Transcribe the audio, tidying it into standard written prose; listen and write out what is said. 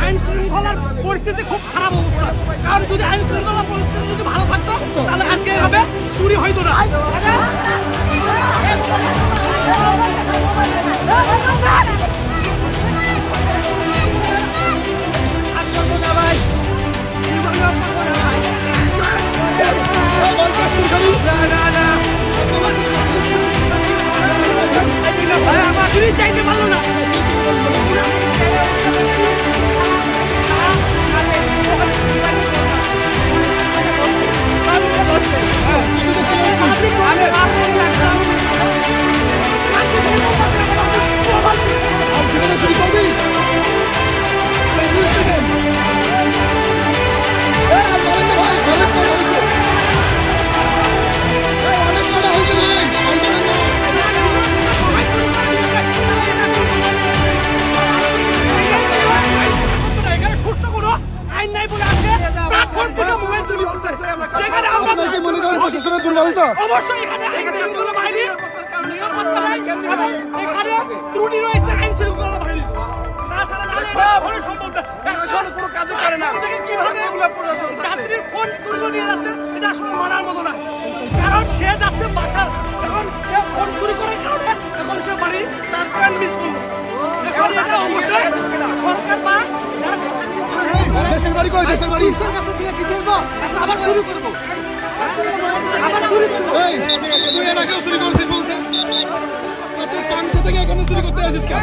আইন শৃঙ্খলার পরিস্থিতি খুব খারাপ অবস্থা। কারণ যদি আইন শৃঙ্খলার পরিস্থিতি যদি ভালো থাকতো তাহলে আজকে এভাবে চুরি হইতো না। চাইতে পারলো না। অবশ্যই এখানে ত্রুটি রয়েছে আইন শৃঙ্খলা বাহিনীর। কোনো কাজও করে না। যাত্রীর ফোন চুরি নিয়ে যাচ্ছে, এটা আসলে মানার মতো না। কারণ সে যাচ্ছে বাসার, এখন সে ফোন চুরি করার কারণে এখন সে বাড়ি তার ট্রেন মিস করলো। এখন এটা অবশ্যই সরকার বা দেশের বাড়ি কই? দেশের বাড়ি কাছে দিয়ে দিতে হইব। আবার শুরু করবো, আবার শুরু করবো। তুই এর আগেও চুরি করছিস বলছে, তুই 500 থেকে এখানে চুরি করতে আসিস কেন?